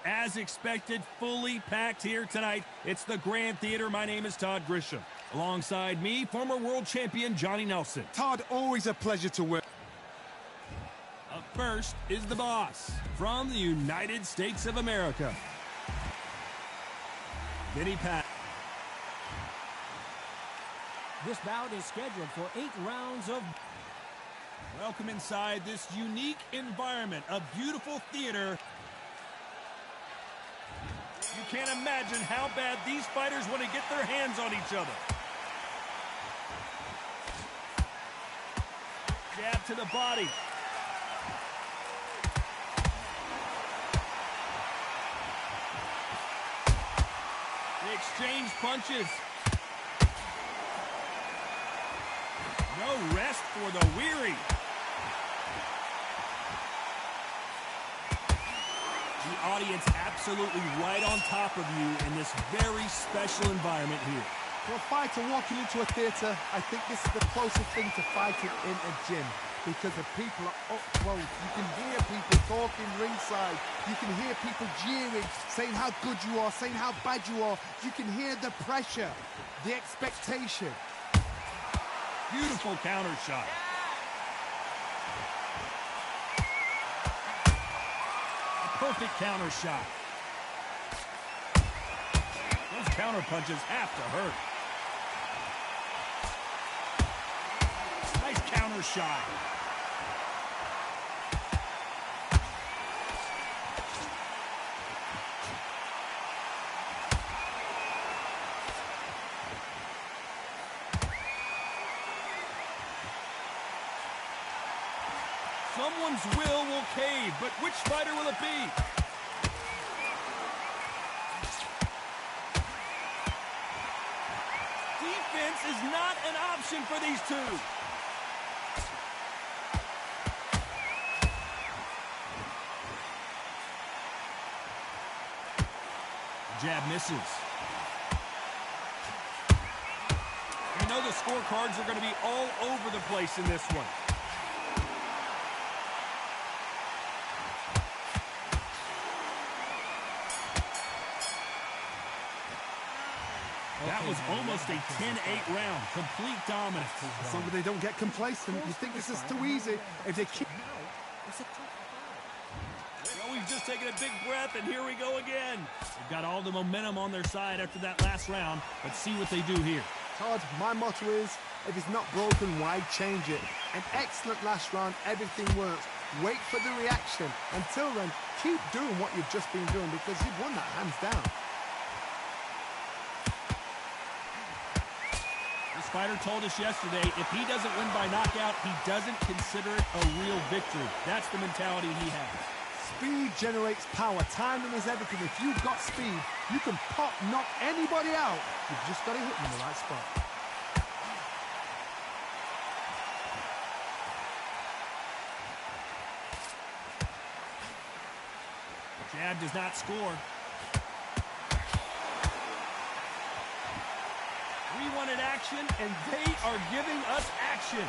As expected, fully packed here tonight. It's the Grand Theater. My name is Todd Grisham. Alongside me, former world champion Johnny Nelson. Todd, always a pleasure to work. Up first is the boss from the United States of America, Vinny Pat. This bout is scheduled for 8 rounds of... Welcome inside this unique environment, a beautiful theater. You can't imagine how bad these fighters want to get their hands on each other. Jab to the body. They exchange punches. No rest for the weary. The audience absolutely right on top of you in this very special environment here. For a fighter walking into a theatre, I think this is the closest thing to fighting in a gym, because the people are up close. You can hear people talking ringside. You can hear people jeering, saying how good you are, saying how bad you are. You can hear the pressure, the expectation. Beautiful counter shot. A perfect counter shot. Those counter punches have to hurt. Nice counter shot. Someone's will cave, but which fighter will it be? Defense is not an option for these two. Jab misses. You know the scorecards are going to be all over the place in this one. That was almost a 10-8 round. Complete dominance. So they don't get complacent. You think this is too easy. If they keep... Well, we've just taken a big breath, and here we go again. They've got all the momentum on their side after that last round. Let's see what they do here. Todd, my motto is, if it's not broken, why change it? An excellent last round. Everything works. Wait for the reaction. Until then, keep doing what you've just been doing, because you've won that hands down. This fighter told us yesterday, if he doesn't win by knockout, he doesn't consider it a real victory. That's the mentality he has. Speed generates power. Timing is everything. If you've got speed, you can knock anybody out. You've just got to hit them in the right spot. Jab does not score. We wanted action, and they are giving us action.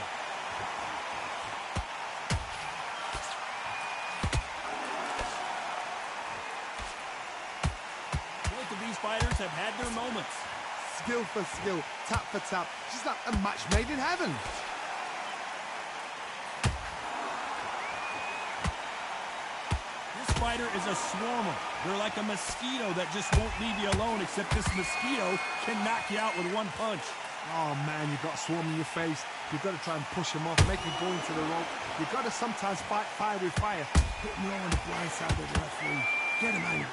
Both of these fighters have had their moments. Skill for skill, tap for tap. Just like a match made in heaven. This fighter is a swarmer. They're like a mosquito that just won't leave you alone, except this mosquito can knock you out with one punch. Oh man, you've got a swarm in your face. You've got to try and push him off, make him go into the rope. You've got to sometimes fight fire with fire. Hit him low on the blind side of the referee. Get him angry.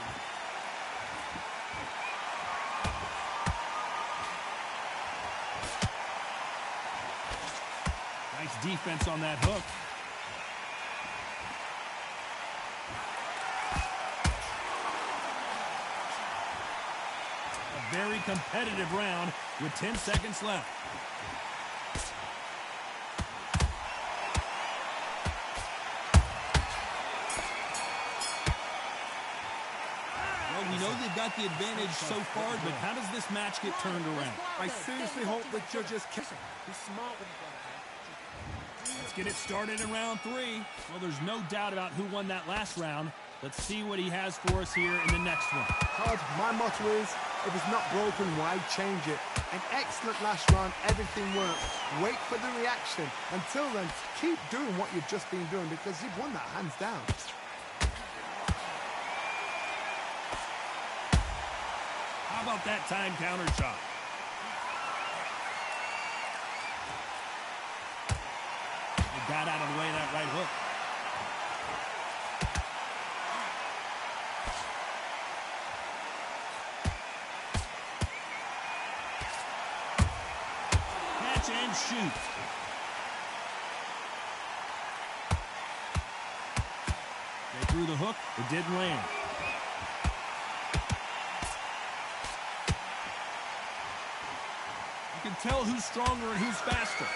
Nice defense on that hook. A very competitive round with 10 seconds left. Well, we know they've got the advantage so far, but how does this match get turned around? I seriously hope the judges can... Let's get it started in round 3. Well, there's no doubt about who won that last round. Let's see what he has for us here in the next one. Todd, my motto is, if it's not broken, why change it? An excellent last round, everything works. Wait for the reaction. Until then, keep doing what you've just been doing because you've won that hands down. How about that time counter shot? He got out of the way of that right hook. Catch and shoot. They threw the hook. It didn't land. You can tell who's stronger and who's faster.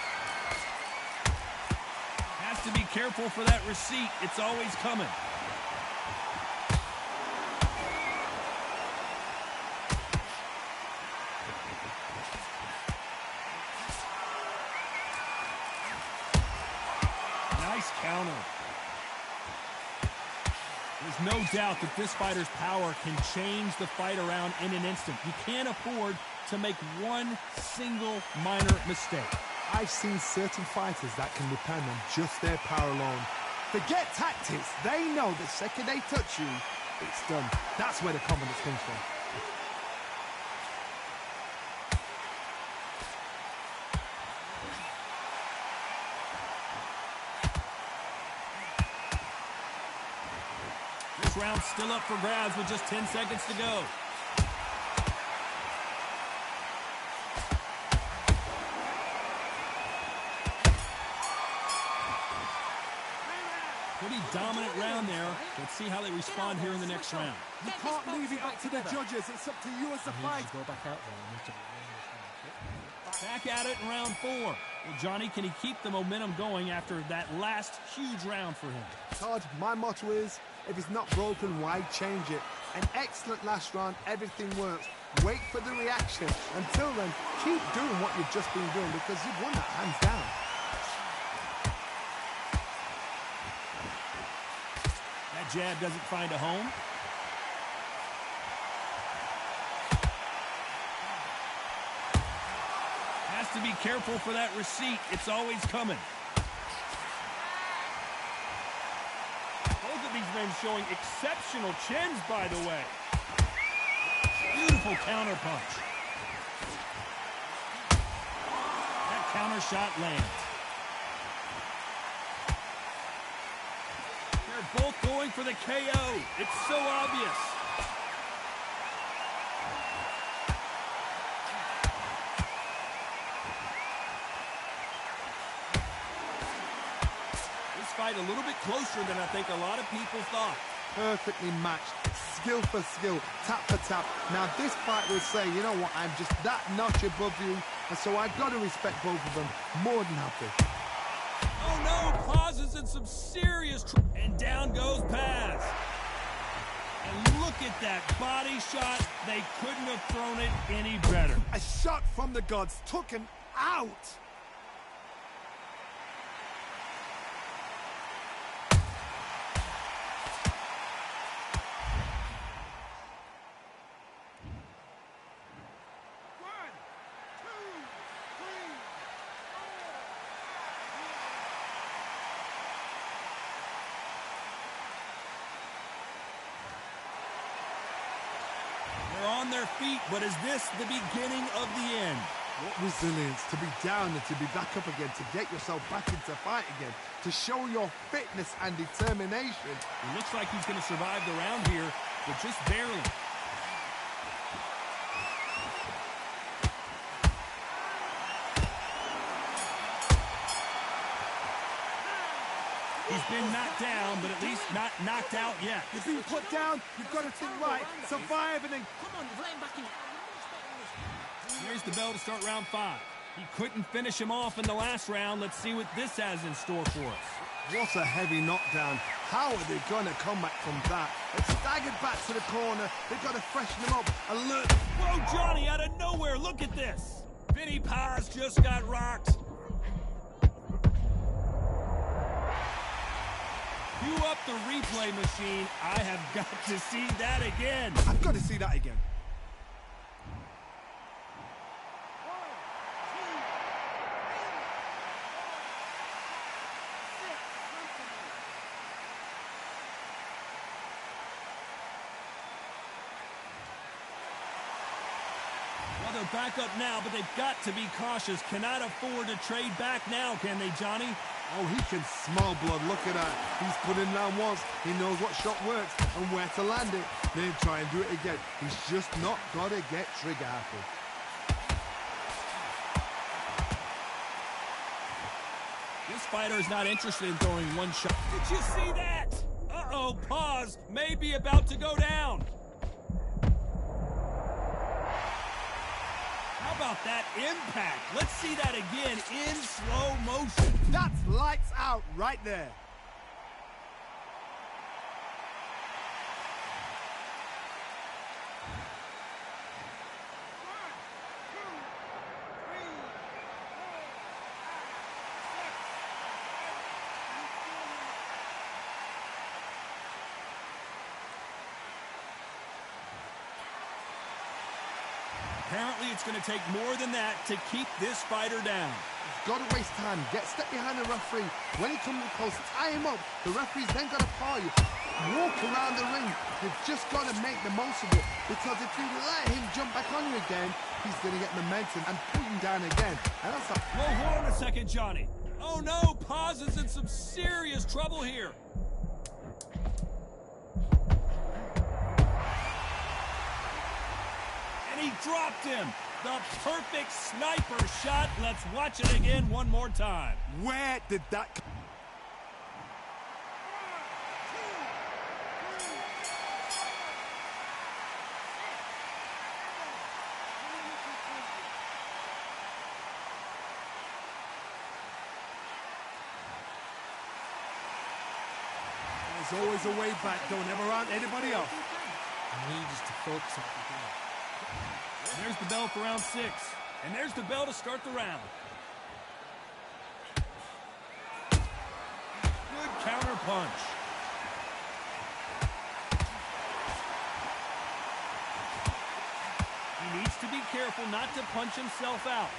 Has to be careful for that receipt. It's always coming. Nice counter. There's no doubt that this fighter's power can change the fight around in an instant. You can't afford to make one single minor mistake. I've seen certain fighters that can depend on just their power alone. Forget tactics. They know the second they touch you, it's done. That's where the confidence comes from. This round's still up for grabs with just 10 seconds to go. Pretty dominant round there. Let's see how they respond here in the next round. You can't leave it up to the judges. It's up to you as the fight. Back at it in round 4. Well, Johnny, can he keep the momentum going after that last huge round for him? Todd, my motto is, if it's not broken, why change it? An excellent last round, everything works. Wait for the reaction. Until then, keep doing what you've just been doing because you've won that hands down. That jab doesn't find a home. Has to be careful for that receipt. It's always coming. Both of these men showing exceptional chins, by the way. Beautiful counter punch. That counter shot lands. They're both going for the KO. It's so obvious. Fight a little bit closer than I think a lot of people thought. Perfectly matched, skill for skill, tap for tap. Now this fight will say, you know what, I'm just that notch above you, and so I've got to respect both of them. More than happy. Oh no, Paz is in some serious trouble. And down goes Paz. And look at that body shot. They couldn't have thrown it any better. A shot from the gods took him out. They're on their feet, but is this the beginning of the end? What resilience to be down and to be back up again, to get yourself back into fight again, to show your fitness and determination. It looks like he's going to survive the round here, but just barely. He's been knocked down, but at least not knocked out yet. You've been put down, you've got to think right, survive and then... Here's the bell to start round 5. He couldn't finish him off in the last round. Let's see what this has in store for us. What a heavy knockdown. How are they going to come back from that? They've staggered back to the corner. They've got to freshen them up. Alert. Whoa, Johnny, out of nowhere. Look at this. Vinny Paz just got rocked. Cue up the replay machine. I have got to see that again. I've got to see that again. Well, they're back up now, but they've got to be cautious. Cannot afford to trade back now, can they, Johnny? Oh, he can smell blood. Look at that. He's put him down once. He knows what shot works and where to land it. Then try and do it again. He's just not got to get trigger happy. This fighter is not interested in throwing one shot. Did you see that? Uh-oh, pause. Maybe about to go down. How about that impact? Let's see that again in slow motion. That's lights out right there. Apparently, it's going to take more than that to keep this fighter down. Got to waste time. Get step behind the referee. When he comes close, tie him up. The referee's then got to paw you. Walk around the ring. You've just got to make the most of it. Because if you let him jump back on you again, he's going to get momentum and pull him down again. And that's a... Well, hold on a second, Johnny. Oh, no. Paz is in some serious trouble here. He dropped him. The perfect sniper shot. Let's watch it again one more time. Where did that come? There's always a way back. Don't ever run anybody else. He needs to focus on the game. There's the bell for round 6. And there's the bell to start the round. Good counter punch. He needs to be careful not to punch himself out.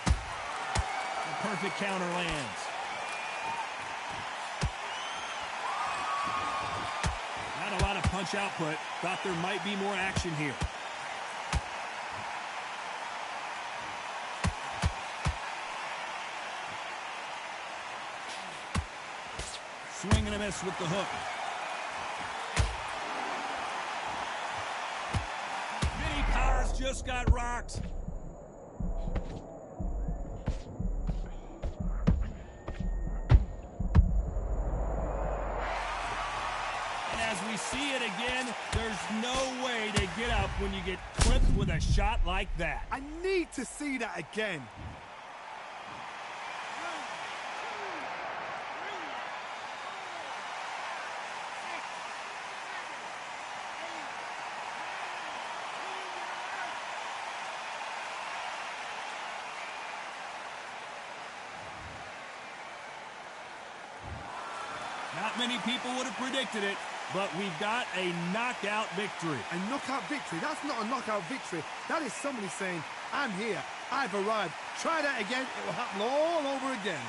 The perfect counter lands. Not a lot of punch output. Thought there might be more action here. Swing and a miss with the hook. Vinny Powers just got rocked. And as we see it again, there's no way to get up when you get clipped with a shot like that. I need to see that again. Not many people would have predicted it, but we've got a knockout victory. A knockout victory? That's not a knockout victory. That is somebody saying, I'm here, I've arrived. Try that again, it will happen all over again.